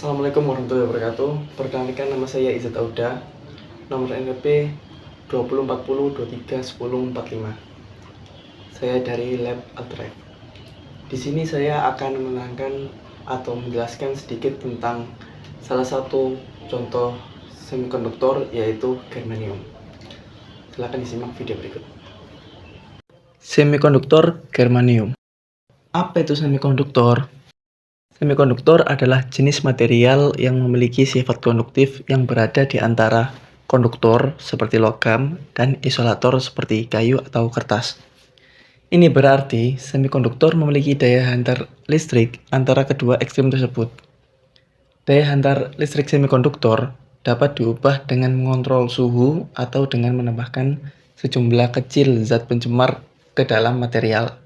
Assalamualaikum warahmatullahi wabarakatuh. Perkenalkan, nama saya Izzat Auda. Nomor NPP 2040231045. Saya dari Lab Altrive. Di sini saya akan menerangkan atau menjelaskan sedikit tentang salah satu contoh semikonduktor, yaitu germanium. Silakan disimak video berikut. Semikonduktor germanium. Apa itu semikonduktor? Semikonduktor adalah jenis material yang memiliki sifat konduktif yang berada di antara konduktor seperti logam dan isolator seperti kayu atau kertas. Ini berarti semikonduktor memiliki daya hantar listrik antara kedua ekstrem tersebut. Daya hantar listrik semikonduktor dapat diubah dengan mengontrol suhu atau dengan menambahkan sejumlah kecil zat pencemar ke dalam material.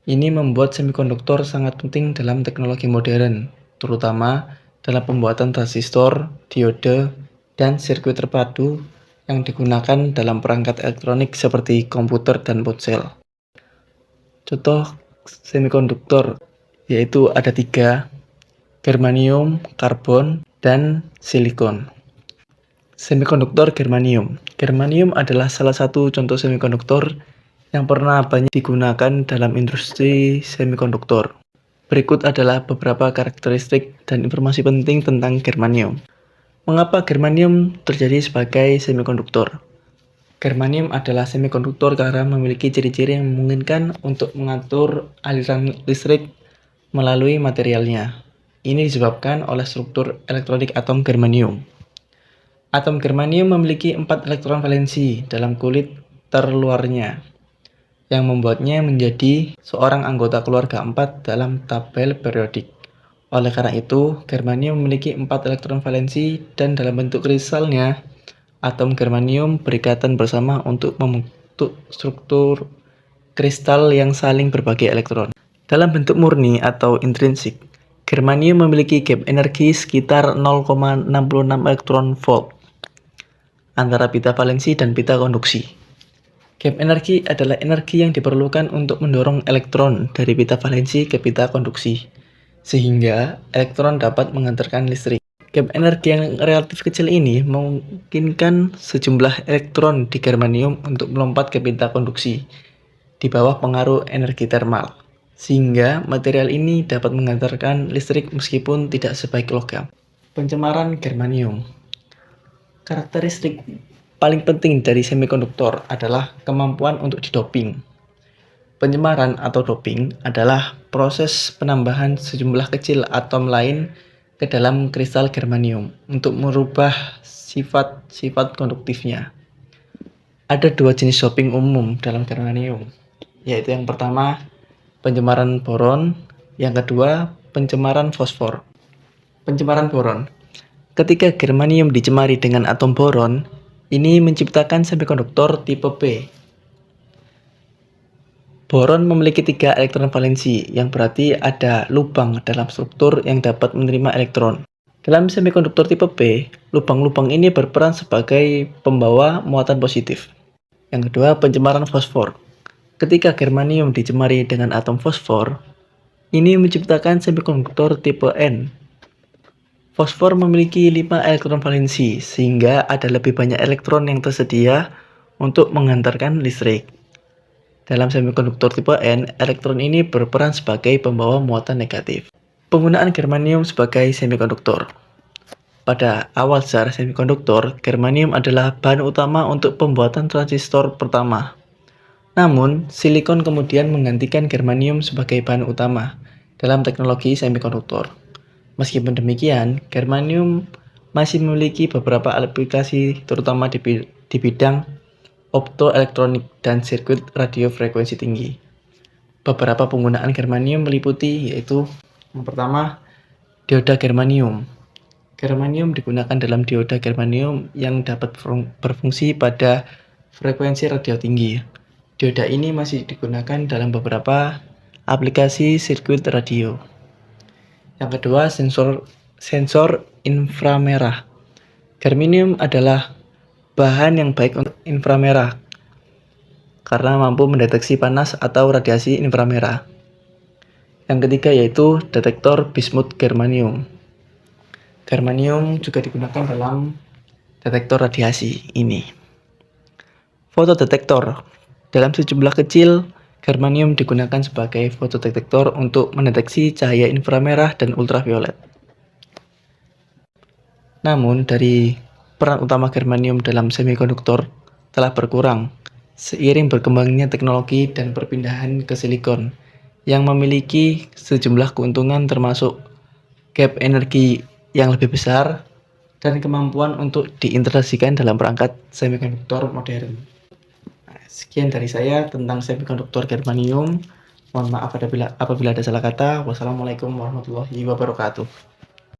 Ini membuat semikonduktor sangat penting dalam teknologi modern, terutama dalam pembuatan transistor, diode, dan sirkuit terpadu yang digunakan dalam perangkat elektronik seperti komputer dan ponsel. Contoh semikonduktor yaitu ada 3, germanium, karbon, dan silikon. Semikonduktor germanium. Germanium adalah salah satu contoh semikonduktor yang pernah banyak digunakan dalam industri semikonduktor. Berikut adalah beberapa karakteristik dan informasi penting tentang germanium. Mengapa germanium terjadi sebagai semikonduktor? Germanium adalah semikonduktor karena memiliki ciri-ciri yang memungkinkan untuk mengatur aliran listrik melalui materialnya. Ini disebabkan oleh struktur elektronik atom germanium. Atom germanium memiliki 4 elektron valensi dalam kulit terluarnya, yang membuatnya menjadi seorang anggota keluarga 4 dalam tabel periodik. Oleh karena itu, germanium memiliki 4 elektron valensi dan dalam bentuk kristalnya, atom germanium berikatan bersama untuk membentuk struktur kristal yang saling berbagi elektron. Dalam bentuk murni atau intrinsik, germanium memiliki gap energi sekitar 0,66 elektron volt antara pita valensi dan pita konduksi. Gap energi adalah energi yang diperlukan untuk mendorong elektron dari pita valensi ke pita konduksi, sehingga elektron dapat mengantarkan listrik. Gap energi yang relatif kecil ini memungkinkan sejumlah elektron di germanium untuk melompat ke pita konduksi di bawah pengaruh energi termal, sehingga material ini dapat mengantarkan listrik meskipun tidak sebaik logam. Pencemaran germanium. Karakteristik paling penting dari semikonduktor adalah kemampuan untuk didoping. Pencemaran atau doping adalah proses penambahan sejumlah kecil atom lain ke dalam kristal germanium untuk merubah sifat-sifat konduktifnya. Ada 2 jenis doping umum dalam germanium, yaitu yang pertama pencemaran boron, yang kedua pencemaran fosfor. Pencemaran boron. Ketika germanium dicemari dengan atom boron, ini menciptakan semikonduktor tipe P. Boron memiliki 3 elektron valensi, yang berarti ada lubang dalam struktur yang dapat menerima elektron. Dalam semikonduktor tipe P, lubang-lubang ini berperan sebagai pembawa muatan positif. Yang kedua, pencemaran fosfor. Ketika germanium dicemari dengan atom fosfor, ini menciptakan semikonduktor tipe N. Fosfor memiliki 5 elektron valensi, sehingga ada lebih banyak elektron yang tersedia untuk mengantarkan listrik. Dalam semikonduktor tipe N, elektron ini berperan sebagai pembawa muatan negatif. Penggunaan germanium sebagai semikonduktor. Pada awal sejarah semikonduktor, germanium adalah bahan utama untuk pembuatan transistor pertama. Namun, silikon kemudian menggantikan germanium sebagai bahan utama dalam teknologi semikonduktor. Meskipun demikian, germanium masih memiliki beberapa aplikasi terutama di bidang optoelektronik dan sirkuit radio frekuensi tinggi. Beberapa penggunaan germanium meliputi yaitu yang pertama, dioda germanium. Germanium digunakan dalam dioda germanium yang dapat berfungsi pada frekuensi radio tinggi. Dioda ini masih digunakan dalam beberapa aplikasi sirkuit radio. Yang kedua, sensor inframerah. Germanium adalah bahan yang baik untuk inframerah karena mampu mendeteksi panas atau radiasi inframerah. Yang ketiga yaitu detektor bismut germanium. Germanium juga digunakan dalam detektor radiasi ini. Fotodetektor. Dalam sejumlah kecil, germanium digunakan sebagai fotodetektor untuk mendeteksi cahaya inframerah dan ultraviolet. Namun, dari peran utama germanium dalam semikonduktor telah berkurang seiring berkembangnya teknologi dan perpindahan ke silikon yang memiliki sejumlah keuntungan termasuk gap energi yang lebih besar dan kemampuan untuk diintegrasikan dalam perangkat semikonduktor modern. Nah, sekian dari saya tentang semikonduktor germanium. Mohon maaf apabila ada salah kata. Wassalamualaikum warahmatullahi wabarakatuh.